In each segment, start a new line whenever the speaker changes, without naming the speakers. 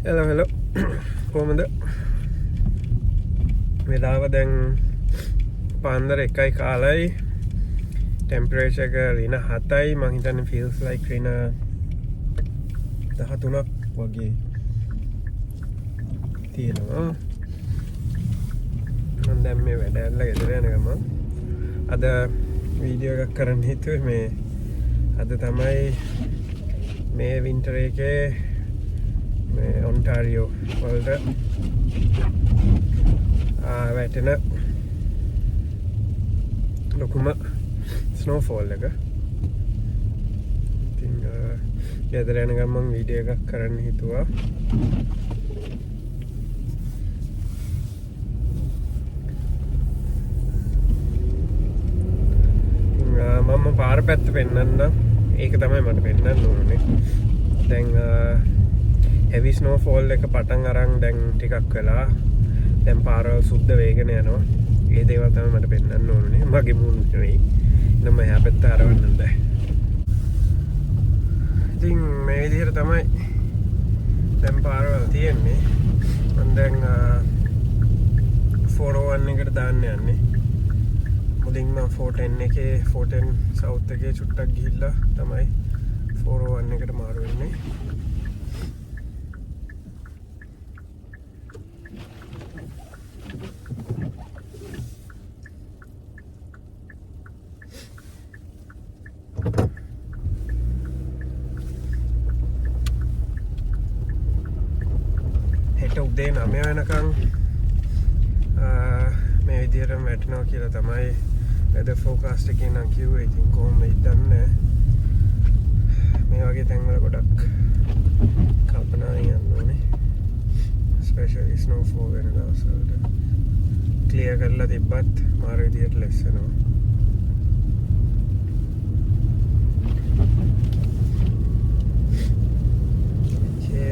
hello කොහමද වෙලාව දැන් පාන්දර 1යි කාලයි ටෙම්පරේචර් එක රින 7යි මං හිතන්නේ feels like රින 13ක් වගේ තියෙනවා මම දැන් මේ වැඩ ඇරලා ගෙදර යන ගමන් අද වීඩියෝ එකක් කරන්න හිතුවේ මේ අද තමයි මේ වින්ටර් එකේ මේ ඔන්ටාරියෝ වලට වැටෙන ලොකුම ස්නෝෆෝල් එක ඉතින් ගෙදර යන ගමන් වීඩියෝ එකක් කරන්න හිතුවා මම පාර පැත්ත පෙන්නන්න ඒක තමයි මට පෙන්නන්න ඕනේ දැන් heavy snowfall එක පටන් අරන් දැන් ටිකක් වෙලා දැන් පාරවල් සුද්ධ වේගන යනවා ඒ දේවල් තමයි මට පෙන්නන්න ඕනේ මගේ මූණ නෙවෙයි නම් මම එහා පැත්ත හරවන්න බෑ ඉතින් මේ විදිහට තමයි දැන් පාරවල් තියෙන්නේ මම දැන් 401 එකට දාන්න යන්නේ මුලින්ම 410 එකේ 410 සවුත් එකේ චුට්ටක් ගිහිල්ලා තමයි 401 එකට මාරු වෙන්නේ උදේ 9 වෙනකන් මේ විදිහට වැටෙනවා කියලා තමයි weather forecast එකේ නම් කිව්වේ. ඉතින් කොහොමද දන්නේ මේ වගේ තැන්වල ගොඩක් කල්පනාවෙන් යන්න ඕනේ. especially snowfall වෙන දවස්වලට. ක්ලියර් කරලා තිබ්බත් මාර විදිහට ලෙස් වෙනවා.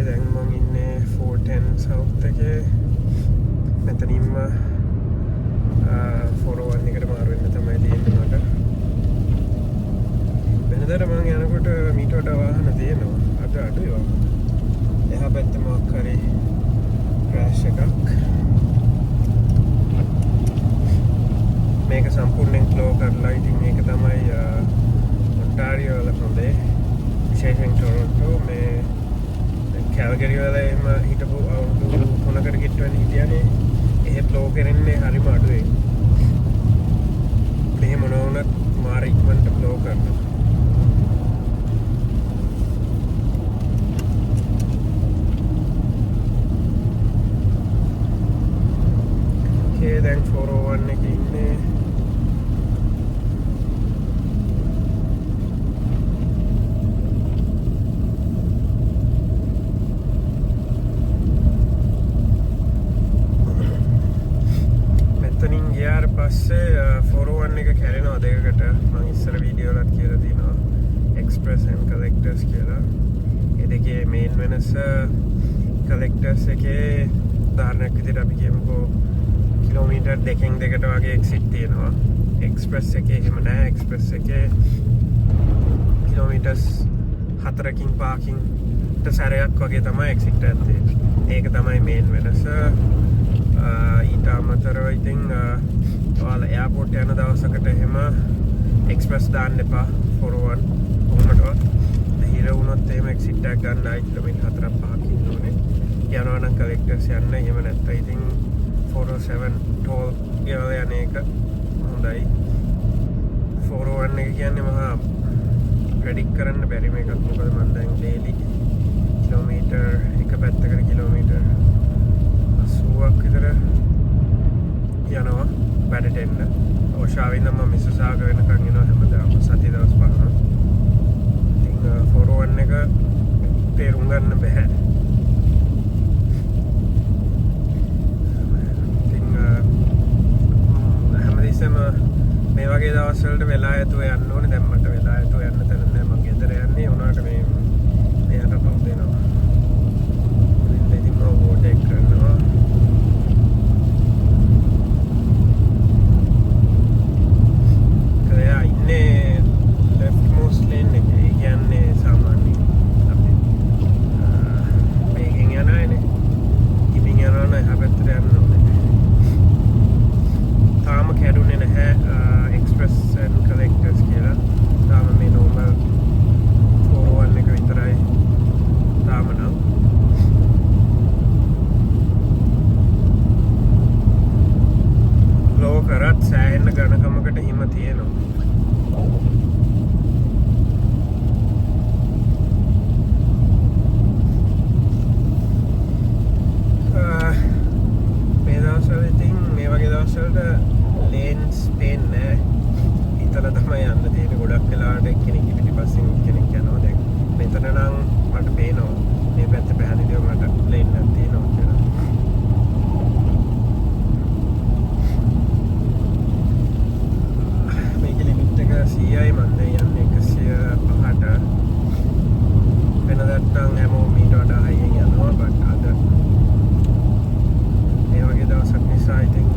දැන් මම ඉන්නේ 410 සවුත් එකේ මෙතනින්ම 401 එකට මාරු වෙන්න තමයි තියෙන්නේ මට වෙනදට මම යනකොට මීට වඩා වාහන තියෙනවා අද අඩුයි වගේ එහා පැත්තේ මොකක් හරි ක්‍රෑෂ් එකක් මේක සම්පූර්ණයෙන් ක්ලෝ කරලා ඉතින් මේක තමයි ඔන්ටාරියෝ වල හොඳේ විශේෂයෙන් ටොරොන්ටෝ මේ කැල්ගරි වල එහෙම හිටපු අවුරුදු 3කට ගෙට්ටවෙන හිටියනේ එහෙ ෆ්ලෝ කරන්නේ හරිම අඩුයි. මෙහෙ මොන වුණත් මාර ඉක්මනට ෆ්ලෝ කරනවා. ඒ දැන් 401 එකේ ඉන්නේ පස්සේ 401 එක කැරෙනවා දෙකකට මම ඉස්සර වීඩියෝ වලත් කියලා තිනවා එක්ස්ප්‍රස් and collectors කියලා ඒ දෙකේ මේන් වෙනස collectors එකේ උදාහරණයක් විදිහට අපි කියමුකෝ කිලෝමීටර් දෙකෙන් දෙකට වගේ එක්සිට් තියෙනවා එක්ස්ප්‍රස් එකේ එහෙම නැහැ එක්ස්ප්‍රස් එකේ කිලෝමීටර්ස් 4කින් 5කින් සැරයක් වගේ තමයි එක්සිට් එකක් තියෙන්නේ ඒක තමයි මේන් වෙනස ඊට අමතරව ඉතින් ඔයාලා එයාපෝට් යන දවසකට එහෙම එක්ස්ප්‍රස් දාන්න එපා 401 කොහොමදවත් හිර වුණොත් එහෙම එක්සිට් එකක් ගන්න ආයි කිලෝමීටර් 4ක් 5ක් ඉන්න ඕනේ යනවා නම් කලෙක්ටර්ස් යන්න එහෙම නැත්නම් ඉතින් 407 ටෝල් ගෙවල යන එක හොඳයි 401 එක කියන්නේ මහා ප්‍රෙඩික්ට් කරන්න බැරි මේකක් මොකද මම දැන් ඩේලි කිලෝමීටර් එක පැත්තකට කිලෝමීටර් 80ක් විතර යනවා වැඩට එන්න ඕෂාවින්ද මම මිසසාග වෙනකන් එනවා හැමදාම සති දවස් 5ක් ඉතින් 401 එක තේරුම් ගන්න බෑ ඉතින් හැමදෙස්සම මේ වගේ දවස් වලට වෙලා යතු යන්න ඕනේ දැන් මට වෙලා යතු යන්න තැන නෑ මම ගෙදර යන්නේ උනාට මේ මෙයාට පව් දෙනවා ඉතින් මම ඕටෙක් කරනවා ඉන්නේ පේනවා මේ පැත්ත පැහැදිලිව මට ලේන් එකක් තියෙනවා කියලා. මේකේ ලිමිට් එක 100යි මම දැන් යන්නේ 105ට. වෙනදට නම් හැමෝම ඊට වඩා හයියෙන් යනවා බට් අද මේ වගේ දවසක් නිසා ඉතින්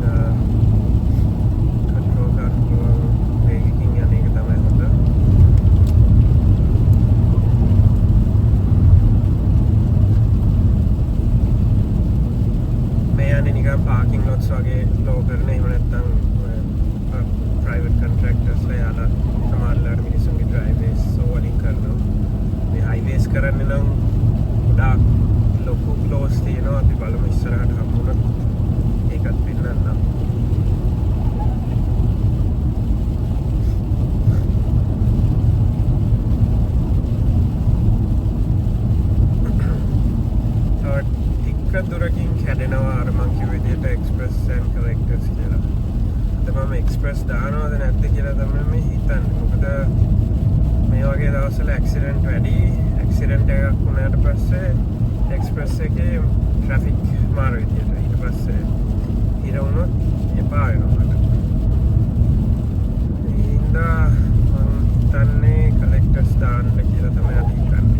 කන්ට්‍රෝල් කරන්න පුළුවන් වේගකින් යන එක තමයි හොඳ. මේ යන්නේ නිකන් පාකින් ලොට්ස් වගේ ලෝ කරන එහෙම නැත්නම් ප්‍රයිවට් කොන්ට්‍රැක්ටර්ස්ලා යාලා සමහරවල් මිනිස්සුන්ගේ ඩ්‍රයිවේස් සෝවලින් කරනවා. මේ හයිවේස් කරන්නේ නම් ගොඩාක් ලොකු ක්ලෝස් තියෙනවා. අපි බලමු ඉස්සරහට හම්බුනොත් ඒකත් පෙන්නන්නම්. ටික දුරකින් කැඩෙනවා අර මං කිව්ව විදිහට එක්ස්ප්‍රස් ඇන්ඩ් කලෙක්ටර්ස් කියලා. අද මම එක්ස්ප්‍රස් දානවද නැද්ද කියලා තමයි මේ හිතන්නේ. මොකද මේ වගේ දවස්වල ඇක්සිඩන්ට් වැඩි. ඇක්සිඩන්ට් එකක් වුණාට පස්සේ එක්ස්ප්‍රස් එකේ ට්‍රැෆික් මාරු විදියට ඊට පස්සේ ඉර වුණොත් එපා වෙනවා මට. ඒ හින්දා මම හිතන්නේ කලෙක්ටර්ස් දාන්න කියලා තමයි අද හිතන්නේ.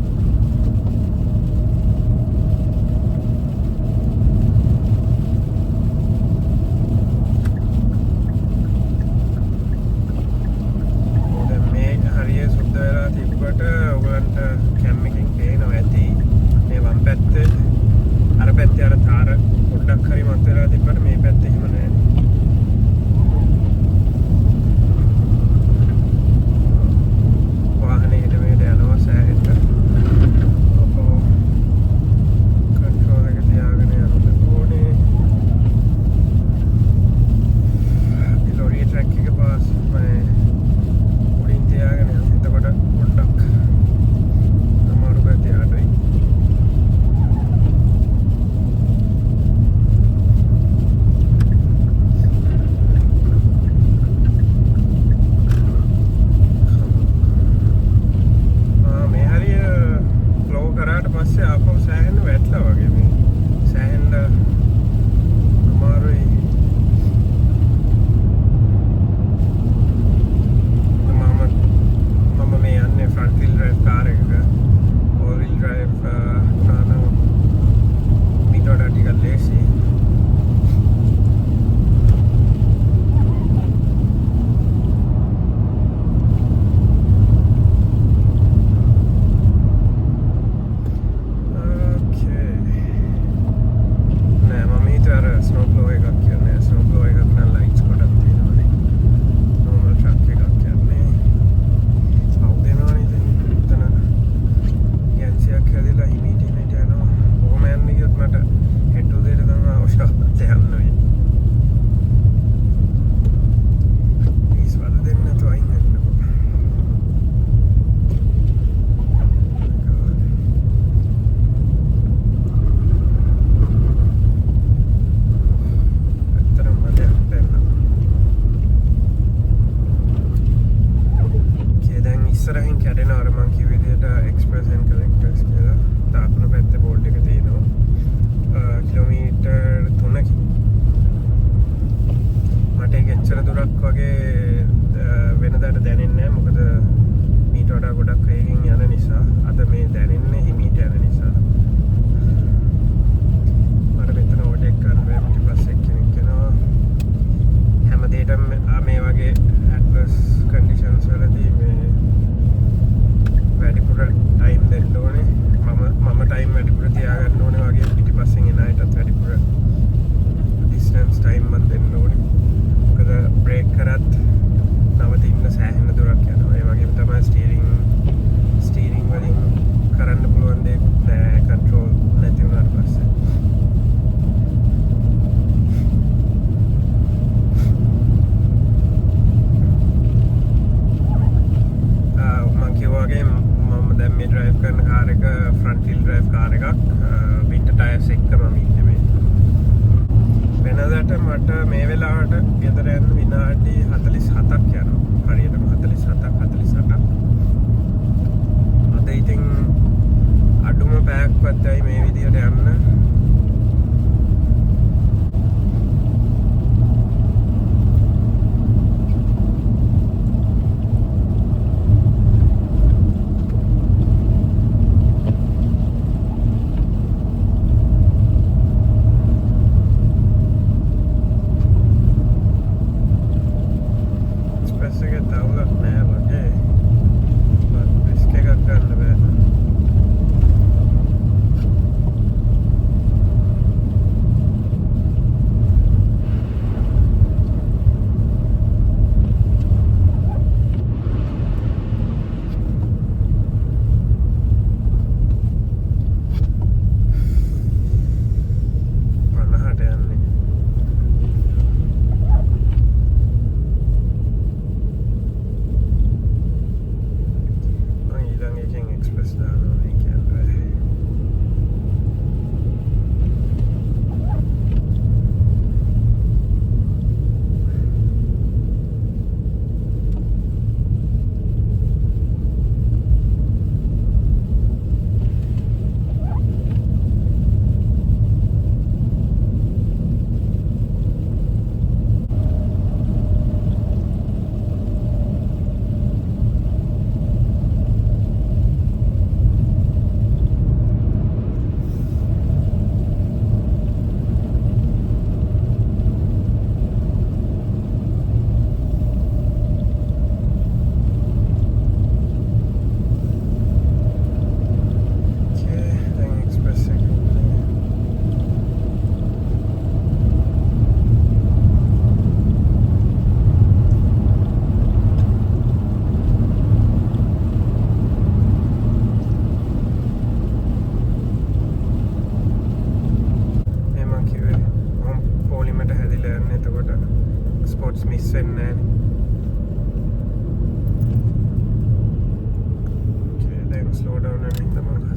තිබ්බට ඔයගලන්ට කැම් එකෙන් පේනවා ඇති මේ වම් පැත්තේ අර පැත්තේ අර තාර පොඩ්ඩක් හරි මත් වෙලා තිබ්බට මේ පැත්තේ එහෙම නැහැ. වාහනේ ඊට මෙහෙට යනවා සෑහෙන්න. කන්ට්‍රෝල් එක තියාගෙන යන්න ඕනේ. මේ ලෝරිය ට්‍රැක් එක පාස් මේ උඩින් තියාගෙන යන්න. එතකොට පොඩ්ඩක් අමාරු පැත්තේ අඩුයි. මේ හරිය ෆ්ලෝ කරාට පස්සේ ආපහු සෑහෙන්න වැටලා වගේ මේ සෑහෙන්න අමාරුයි. මේ යන්නේ ෆ්‍රන්ට් වීල් ඩ්‍රයිව් කාර් එකක. ෆෝර් වීල් ඩ්‍රයිව් උනානම් මීට වඩා ටිකක් ලේසි. ඕකේ. නෑ මම හිතුවා අර ස්නෝ ප්ලෝ එකක් කියන්නේ. ස්නෝ ප්ලෝ එකක් නම් ලයිට්ස් ගොඩක් තියෙනවානේ. නෝමල් ට්‍රක් එකක් කියන්නේ. හැදිලා හිමීට හිමීට යනවා. කොහොම යන්නේ කියොත් මට හෙට් උදේට තමයි අවශ්‍යවත් යන්න වෙන්නේ. ප්ලීස් වල දෙන්න නැතුව අයින් වෙන්නකෝ. ඇත්තටම මට දැන් දැන් ඉස්සරහින් කැඩෙන අර මං කිව්ව විදිහට එක්ස්ප්‍රස් ඇන්ඩ් කලෙක්ටර්ස් කියලා තාපන පැත්තේ බෝඩ් එක තියෙනවා. කිලෝමීටර් 3කින් මට ඒක එච්චර දුරක් වගේ වෙනදාට දැනෙන්නේ නැහැ. මොකද මීට වඩා ගොඩක් වේගෙන් යන නිසා. අද මේ දැනෙන්නේ හිමීට යන නිසා. මට මෙතන ඕඩෙක් ගන්න බෑ. පිටිපස්සේ කෙනෙක් එනවා. හැමදේටම මේ වගේ ඇඩ්වර්ස් කන්ඩිෂන්ස් වලදී මේ වැඩිපුර ටයිම් දෙන්න ඕනේ. මම ටයිම් වැඩිපුර තියාගන්න ඕනේ වගේ පිටිපස්සෙන් එන අයටත් වැඩිපුර ඩිස්ටන්ස් ටයිම් මන් දෙන්න ඕනේ. මොකද බ්‍රේක් කරත් නවතින්න සෑහෙන දුරක් යනවා. ඒ වගේම තමයි ස්ටීරිං වලින් කරන්න පුළුවන් දෙයක් නෑ කන්ට්‍රෝල් නැති වුණාට පස්සේ. මං කිව්වා වගේ මම දැන් මේ ඩ්‍රයිව් කරන කාර් එක ෆ්‍රන්ට් වීල් ඩ්‍රයිව් කාර් එකක්. වින්ටර් ටයර්ස් එක්කම මම ඉන්නේ මේ. වෙනදාට මට මේ වෙලාවට ගෙදර යන්න විනාඩි 47ක් යනවා. හරියටම 47ක්. අද ඉතින් අඩුම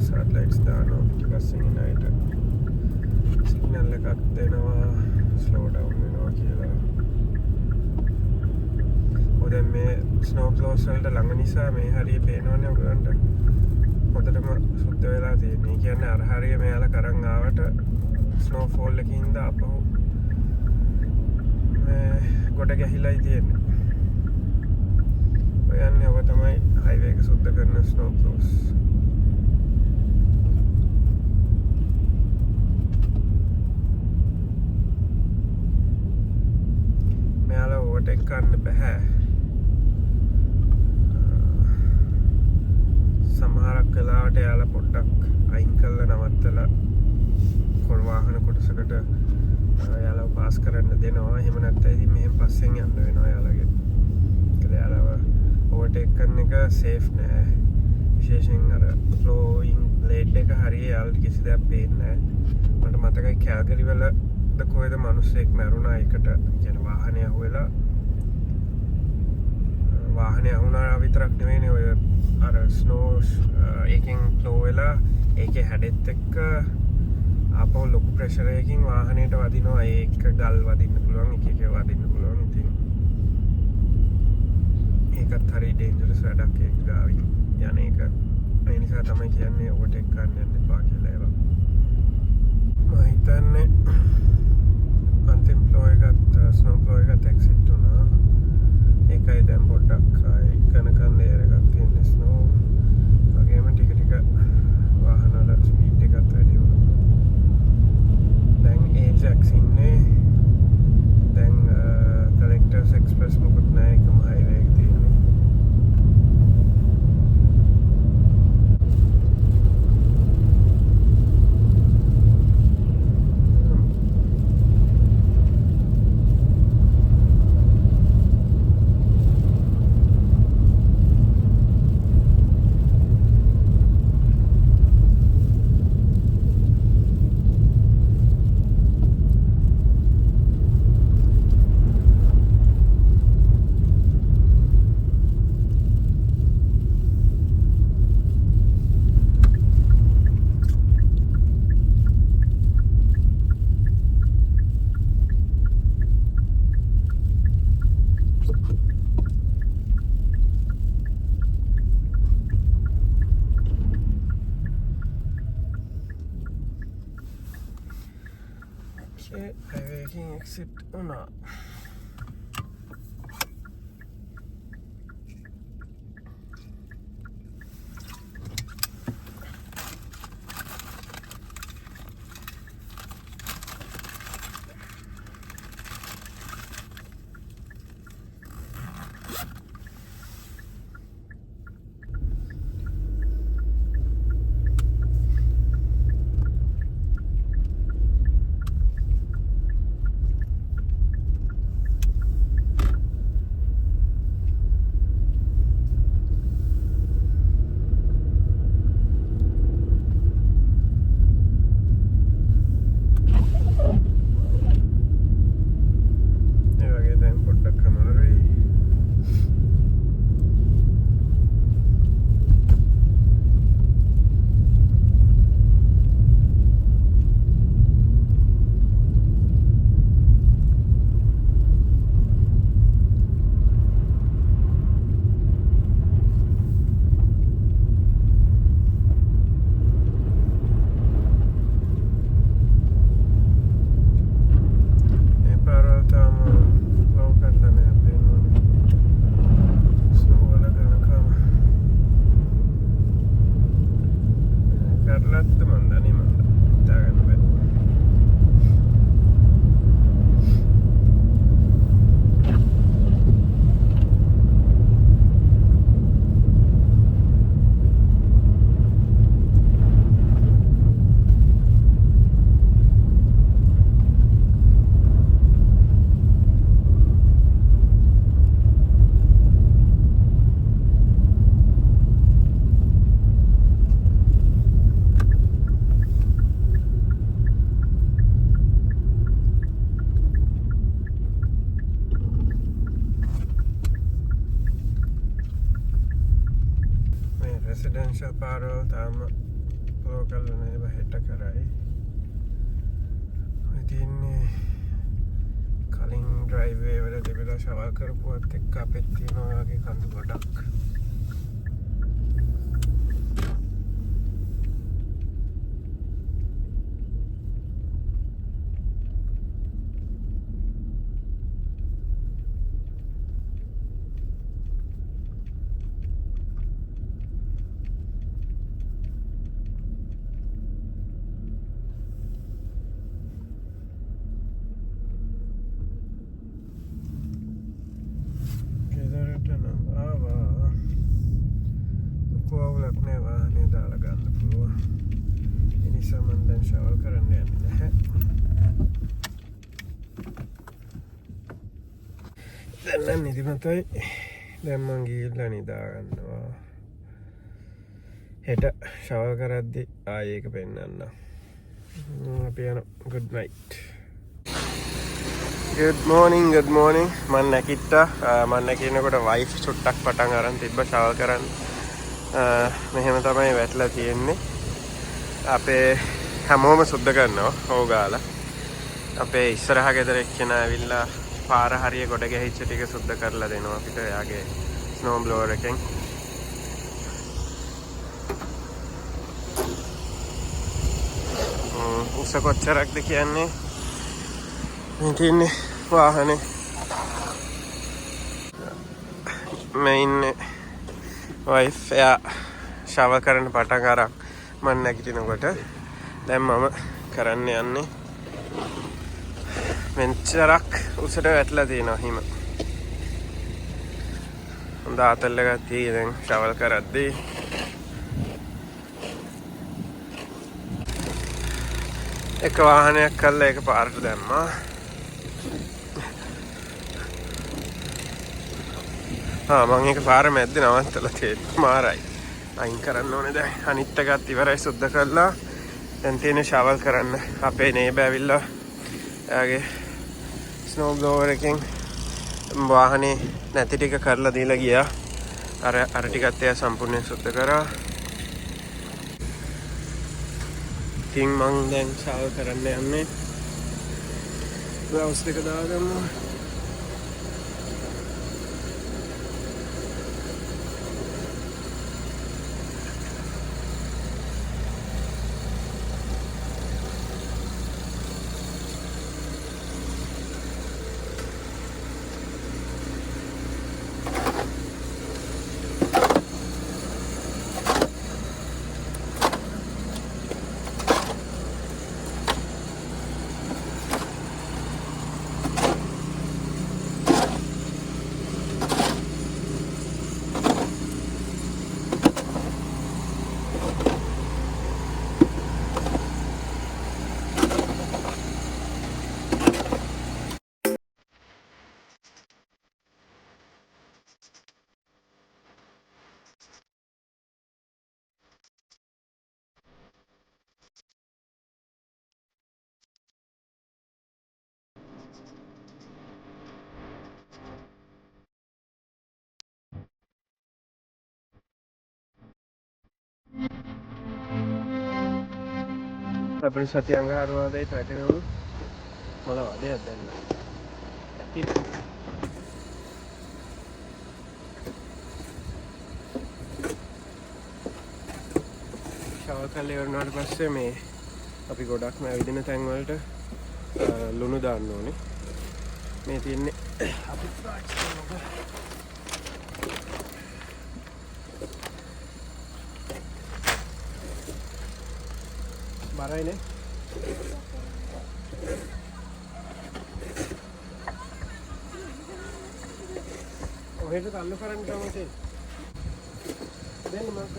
හසාඩ් ලයිට්ස් දානවා පිටිපස්සෙන් එන අයට සිග්නල් එකක් දෙනවා ස්ලෝ ඩවුන් වෙනවා කියලා. දැන් මේ ස්නෝ ක්ලෝස් වලට ළඟ නිසා මේ හරිය පේනවනේ ඔයගලන්ට හොඳටම සුද්ධ වෙලා තියෙන්නේ. ඒ කියන්නේ අර හරිය මෙයාලා කරන් ආවට ස්නෝ ෆෝල් එකකින්ද අපහු මේ ගොඩ ගැහිලායි තියෙන්නේ. ඔයන්නේ ඔබ තමයි හයිවේ එක සුද්ධ කරන ස්නෝ ක්ලෝස්. මෙයාලා ඕවර්ටේක් කරන්න බෑ. සමහරක් වෙලාවට යාලා පොඩ්ඩක් අයින් කරලා නවත්තලා වාහන කොටසකට යාලව පාස් කරන්න දෙනවා. එහෙම නැත්නම් ඉතින් මෙහෙන් පස්සෙන් යන්න වෙනවා යාලගේ. ඒකද යාලව ඕවර්ටේක් කරන එක සේෆ් නෑ. විශේෂයෙන් අර ෆ්ලෝයින් බ්ලේඩ් එක හරිය යාලට කිසි දෙයක් පේන්නේ නෑ. මට මතකයි කැල්ගරි වල කොහෙද මිනිස්සෙක් මැරුණා ඒකට කියන වාහනය අහුවෙලා. වාහනය අහුණා විතරක් නෙවෙයිනේ ඔය අර ස්නෝ එකෙන් ෆ්ලෝ වෙලා ඒකේ හැඩෙත් එක්ක ආපහු ලොකු ප්‍රෙෂර් එකකින් වාහනයට වදිනවා. ඒක ගල් වදින්න පුළුවන්, එක එක වදින්න පුළුවන්. ඉතින් ඒකත් හරි ඩේන්ජරස් වැඩක් ඒක ගාවින් යන එක. ඒ නිසා තමයි කියන්නේ ඕවර්ටේක් කරන්න යන්න එපා කියලා ඒවා. මම හිතන්නේ අන්තිම ෆ්ලෝ එකත් ස්නෝ ෆ්ලෝ එකත් එක්සිට් වුණා. ඒකයි දැන් පොඩ්ඩක් කනකන් ලේයර් එකක් තියෙන ස්නෝ වගේම ටික ටික වාහන වල ස්පීඩ් එකත් වැඩි වුණා. දැන් ඒජැක්ස් ඉන්නේ. දැන් කලෙක්ටර්ස් එක්ස්ප්‍රස් මොකුත් නැහැ. එකම හයිවේ එක තියෙන්නේ. හයිවේ එකකින් එක්සිට් වුණා. රෙසිඩෙන්ෂල් පාරවල් තාම ලෝකල් නේ බහෙට කරයි. ඉතින්නේ කලින් ඩ්‍රයිවේ වල තිබිලා ෂවර් කරපුවත් එක්ක අපෙත් තියෙනවා වගේ කඳු ගොඩක්. අවුලක් නෑ වාහනේ දාලා ගන්න පුළුවන්. ඒ නිසා මම දැන් ෂවර් කරන්න යන්නේ නැහැ. දැන් නම් නිදිමතයි. දැන් මං ගිහිල්ලා නිදා ගන්නවා. හෙට ෂවර් කරද්දි ආයෙ ඒක පෙන්නන්නම්. අපි යනවා. good night. good morning මම නැගිට්ටා. මම නැගිටිනකොට වයිෆ් චුට්ටක් පටන් අරන් තිබ්බ ෂවර් කරන්න. මෙහෙම තමයි වැටලා තියෙන්නේ. අපේ හැමෝම සුද්ධ කරනවා ඕගාලා. අපේ ඉස්සරහ ගෙදර එක්කෙනා ඇවිල්ලා පාර හරිය ගොඩ ගැහිච්ච ටික සුද්ධ කරලා දෙනවා අපිට එයාගේ ස්නෝ බ්ලෝවර් එකෙන්. උස කොච්චරක්ද කියන්නේ මේ තියන්නේ වාහනේ. මේ ඉන්නේ වයිෆ්. එයා ෂවර් කරන්න පටන් අරන් මම නැගිටිනකොට දැන් මම කරන්න යන්නේ මෙච්චරක් උසට වැටලා තියෙනවා හිම. හොඳ ආතල් එකක් තියෙයි දැන් ෂවර් කරද්දී. එක වාහනයක් කළා ඒක පාරට දැම්මා. මම ඒක පාර මැද්දේ නවත්තලා තියෙන්නේ. මාරයි. අයින් කරන්න ඕනේ දැන්. අනිත් එකත් ඉවරයි සුද්ධ කළා. දැන් තියෙන්නේ ෂවර් කරන්න. අපේ නේබර් ඇවිල්ලා එයාගේ ස්නෝ බ්ලෝවර් එකෙන් වාහනේ නැති ටික කරලා දීලා ගියා. අර ටිකත් එයා සම්පූර්ණයෙන් සුද්ධ කරා. ඉතින් මං දැන් ෂවර් කරන්න යන්නේ. ග්ලව්ස් දෙක දාගමු. අපේ සති අඟහරුවාදේ පැටලුණු මොන වදයක් දැන්න. ෂවර් කරලා ඉවරනාට පස්සේ මේ අපි ගොඩක්ම ඇවිදින තැන් වලට ලුණු දාන්න ඕනේ. මේ තියෙන්නේ අපි බරයිනේ. ඔහෙට තල්ලු කරන්න කැමති. දෙන්න මට.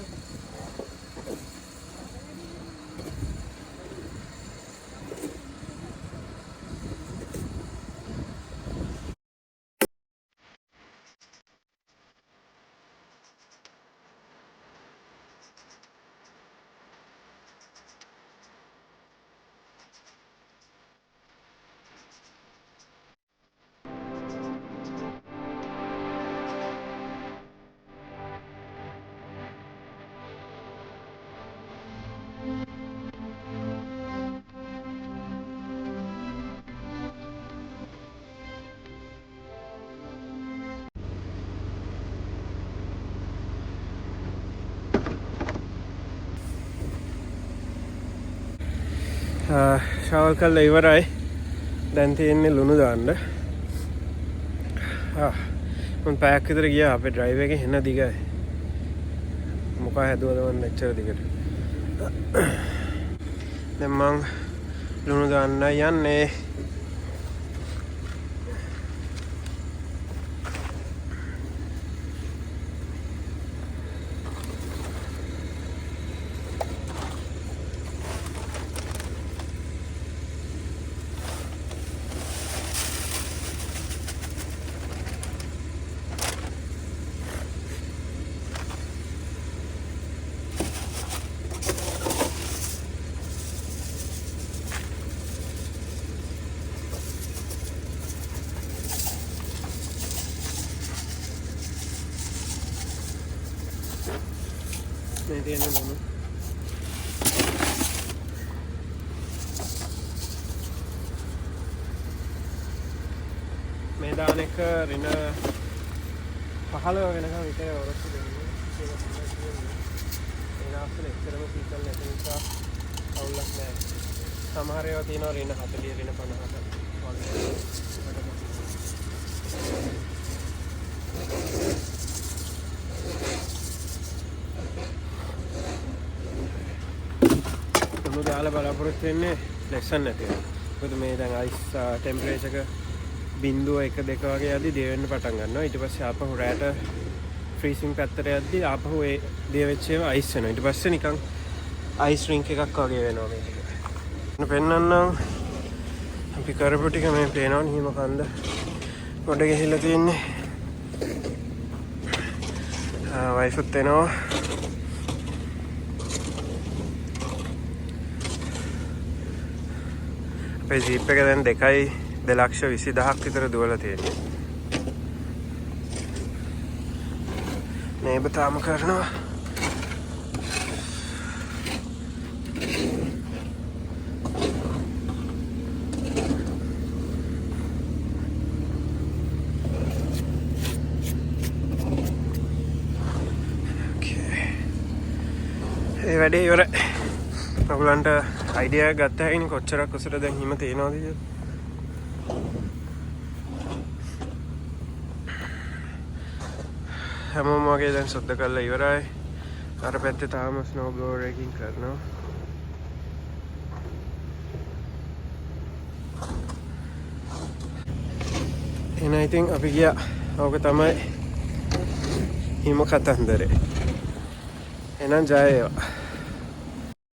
ශවල් කල්ලා ඉවරයි. දැන් තියෙන්නේ ලුණු දාන්න. මම පැයක් විතර ගියා අපේ ඩ්‍රයිව් එකේ එන දිගයි. මොකක් හැදුවද මන් මෙච්චර දිගට. දැන් මං ලුණු දාන්න යන්නේ. මේ තියෙන ලුණු මේ දාන එක රින 15 වෙනකම් විතර වරස්තු දෙන්නේ කියලා තමයි. ඒ දාස්වල එච්චරම සීතල නැති නිසා අවුලක් නැහැ. සමහර ඒවා තියෙනවා රින 40 රින 50කට වගේ. දාලා බලාපොරොත්තු වෙන්නේ ලෙසන් නැතිව. මොකද මේ දැන් අයිස් ටෙම්පරේචර් එක 0.1 2 වගේ යද්දි දිය වෙන්න පටන් ගන්නවා. ඊට පස්සේ ආපහු රැට ෆ්‍රීසිං පැත්තට යද්දි ආපහු ඒ දිය වෙච්ච ඒවා අයිස් වෙනවා. ඊට පස්සේ නිකන් අයිස් රින්ක් එකක් වගේ වෙනවා මේක. මම පෙන්නන්නම් අපි කරපු ටික මේ පේනවා නිහිම කන්ද ගොඩ ගිහිල්ලා තියෙන්නේ. වයිෆුත් එනවා. අපේ ජීප් එක දැන් 2,20,000ක් විතර දුවලා තියෙනවා. මේක තාම කරනවා. ඒ වැඩේ ඉවරයි. ඔයගලන්ට අයිඩියා ගත්ත හැකිනේ කොච්චරක් උසට දැන් හිම තියෙනවද කියලා. හැමෝම වගේ දැන් සුද්ධ කරලා ඉවරයි. අර පැත්තේ තාම ස්නෝ බ්ලෝවර් එකකින් කරනවා. එහෙනම් ඉතින් අපි ගියා. ඕක තමයි හිම කතන්දරේ. එහෙනම් ජය වේවා.